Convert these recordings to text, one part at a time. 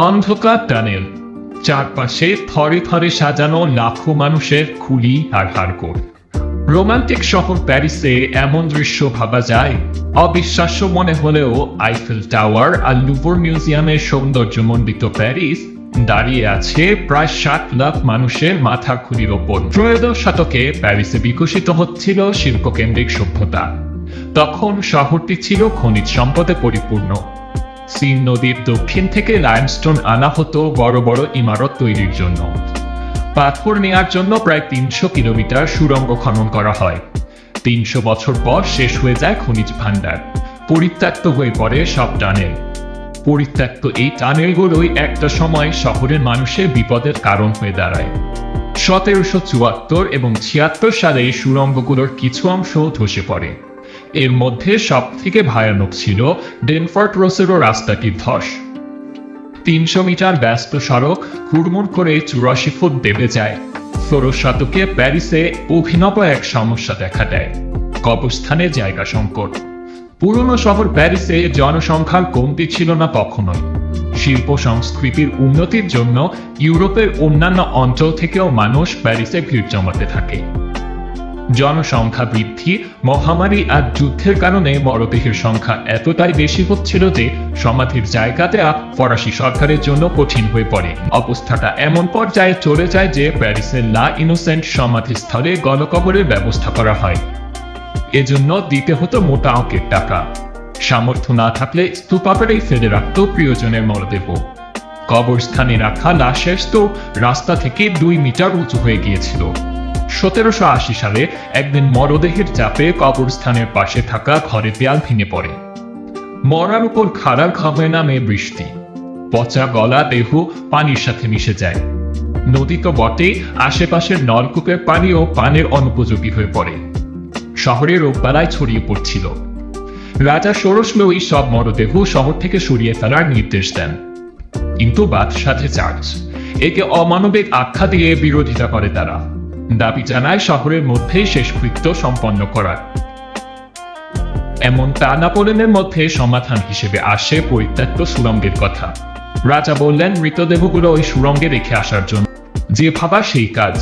অন্ধকার টানেল, চারপাশে থরে থরে সাজানো লাখো মানুষের খুলি আর হাড়গোড়। রোমান্টিক শহর প্যারিসে এমন দৃশ্য ভাবা যায়, অবিশ্বাস্য মনে হলেও আইফেল টাওয়ার আর লুভর মিউজিয়ামের সৌন্দর্যমণ্ডিত প্যারিস দাঁড়িয়ে আছে প্রায় 60 লাখ মানুষের মাথার খুলির ওপর। ত্রয়োদশ শতকে প্যারিসে বিকশিত হচ্ছিল শিল্পকেন্দ্রিক সভ্যতা। তখন শহরটি ছিল খনিজ সম্পদে পরিপূর্ণ। সিন নদীর দক্ষিণ থেকে লাইমস্টোন আনা হতো বড় বড় ইমারত তৈরির জন্য। পাথর নেয়ার জন্য প্রায় 300 কিলোমিটার সুড়ঙ্গ খনন করা হয়। 300 বছর পর শেষ হয়ে যায় খনিজ ভাণ্ডার, পরিত্যক্ত হয়ে পড়ে সব টানেল। পরিত্যক্ত এই টানেলগুলোই একটা সময় শহরের মানুষের বিপদের কারণ হয়ে দাঁড়ায়। 1774 এবং 76 সালে সুড়ঙ্গগুলোর কিছু অংশ ধসে পড়ে। এর মধ্যে সব থেকে ভয়ানক ছিল ডেনফোর্ট রোসেরো রাস্তাটির ধস। 300 মিটার ব্যস্ত সড়ক হুড়মুড় করে 84 ফুট দেবে যায়। 16 শতকে প্যারিসে অভিনব এক সমস্যা দেখা দেয়, কবরস্থানে জায়গা সংকট। পুরনো শহর প্যারিসে জনসংখ্যার কমতি ছিল না কখনোই। শিল্প সংস্কৃতির উন্নতির জন্য ইউরোপের অন্যান্য অঞ্চল থেকেও মানুষ প্যারিসে ভিড় জমাতে থাকে। জনসংখ্যা বৃদ্ধি, মহামারী আর যুদ্ধের কারণে মরদেহের সংখ্যা এতটাই বেশি হচ্ছিল যে সমাধির জায়গা দেয়া ফরাসি সরকারের জন্য কঠিন হয়ে পড়ে। অবস্থাটা এমন পর্যায়ে চলে যায় যে প্যারিসের লা ইনোসেন্ট সমাধিস্থলে গণকবরের ব্যবস্থা করা হয়। এজন্য দিতে হতো মোটা অঙ্কের টাকা। সামর্থ্য না থাকলে স্তূপাকারেই ফেলে রাখত প্রিয়জনের মরদেহ। কবরস্থানে রাখা লাশের স্তূপ রাস্তা থেকে 2 মিটার উঁচু হয়ে গিয়েছিল। 1780 সালে একদিন মরদেহের চাপে কবরস্থানের পাশে থাকা ঘরের দেয়াল ভেঙে পড়ে। মরার উপর খাড়ার খবরে নামে বৃষ্টি। পচা গলা দেহ পানির সাথে মিশে যায়। নদী তো বটেই, আশেপাশের নলকূপের পানিও পানের অনুপযোগী হয়ে পড়ে। শহরে রোগবালাই ছড়িয়ে পড়ছিল। রাজা ষোড়শ লুই সব মরদেহ শহর থেকে সরিয়ে ফেলার নির্দেশ দেন, কিন্তু বাদশাহে চার্জ একে অমানবিক আখ্যা দিয়ে বিরোধিতা করে। তারা দাবি জানায় শহরের মধ্যেই শেষকৃত্য সম্পন্ন করার। এমন টানাপোড়েনের মধ্যে সমাধান হিসেবে আসে পরিত্যক্ত সুড়ঙ্গের কথা। রাজা বললেন মৃতদেহগুলো ওই সুড়ঙ্গে রেখে আসার জন্য। যে ভাবা সেই কাজ।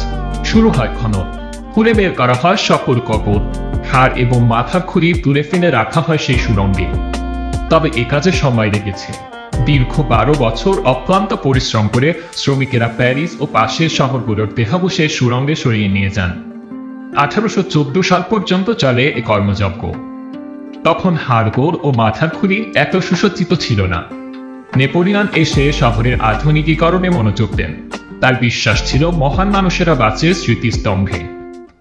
শুরু হয় খনন। খুলে বের করা হয় সকল কবর, হাড় এবং মাথার খুলি তুলে ফেলে রাখা হয় সেই সুড়ঙ্গে। তবে এ কাজে সময় লেগেছে। দীর্ঘ 12 বছর অক্লান্ত পরিশ্রম করে শ্রমিকেরা প্যারিস ও পাশের শহরগুলোর দেহাবশেষ সুড়ঙ্গে সরিয়ে নিয়ে যান। 1814 সাল পর্যন্ত চলে এ কর্মযজ্ঞ। তখন হাড়গোড় ও মাথার খুলি এত সুসজ্জিত ছিল না। নেপোলিয়ন এসে শহরের আধুনিকীকরণে মনোযোগ দেন। তার বিশ্বাস ছিল মহান মানুষেরা বাঁচে স্মৃতিস্তম্ভে।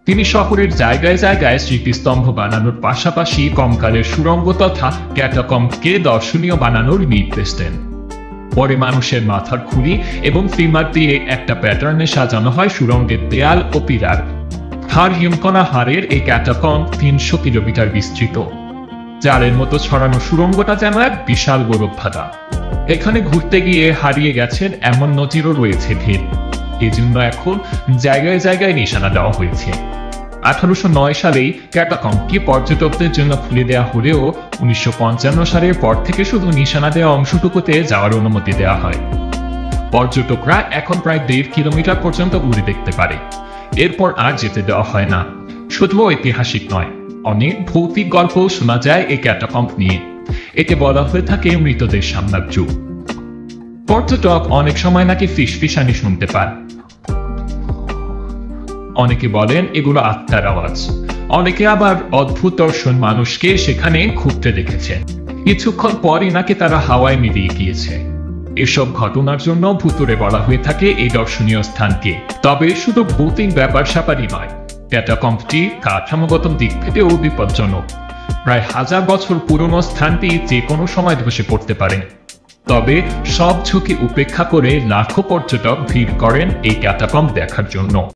তিনি শহরের জায়গায় জায়গায় স্মৃতিস্তম্ভ বানানোর পাশাপাশি কঙ্কালের সুড়ঙ্গ তথা ক্যাটাকম্বকে দর্শনীয় বানানোর নির্দেশ দেন। পরে মানুষের মাথার খুলি এবং ফিমার দিয়ে একটা প্যাটার্নে সাজানো হয় সুড়ঙ্গের দেয়াল ও পিলার। হাড় হিমকণা হাড়ের এই ক্যাটাকম্ব 300 কিলোমিটার বিস্তৃত। জালের মতো ছড়ানো সুড়ঙ্গটা যেন এক বিশাল গৌরবধারা। এখানে ঘুরতে গিয়ে হারিয়ে গেছেন এমন নজিরও রয়েছে ঢের। এজন্য এখন জায়গায় জায়গায় নিশানা দেওয়া হয়েছে। 1809 সালেই ক্যাটাকম্বটি পর্যটকদের জন্য খুলে দেওয়া হলেও 1955 সালের পর থেকে শুধু নিশানা দেওয়া অংশটুকুতে যাওয়ার অনুমতি দেওয়া হয়। পর্যটকরা এখন প্রায় 1.5 কিলোমিটার পর্যন্ত ঘুরে দেখতে পারে। এরপর আর যেতে দেওয়া হয় না। শুধু ঐতিহাসিক নয়, অনেক ভৌতিক গল্প শোনা যায় এই ক্যাটাকম্ব নিয়ে। এতে বলা হয়ে থাকে মৃতদের সাম্রাজ্য। পর্যটক অনেক সময় নাকি ফিসফিসানি শুনতে পান। অনেকে বলেন এগুলো আত্মার আওয়াজ। অনেকে আবার অদ্ভুত দর্শন মানুষকে সেখানে ঘুরতে দেখেছেন। কিছুক্ষণ পরই নাকি তারা হাওয়ায় মিলিয়ে গিয়েছে। এসব ঘটনার জন্য ভুতুড়ে বলা হয়ে থাকে এই দর্শনীয় স্থানকে। তবে শুধু ভৌতিক ব্যাপার স্যাপারই নয়, ক্যাটাকম্বটি কাঠামোগত দিক থেকেও বিপজ্জনক। প্রায় 1000 বছর পুরনো স্থানটি যে কোনো সময় ধসে পড়তে পারে। তবে সব ঝুঁকি উপেক্ষা করে লাখো পর্যটক ভিড় করেন এই ক্যাটাকম্ব দেখার জন্য।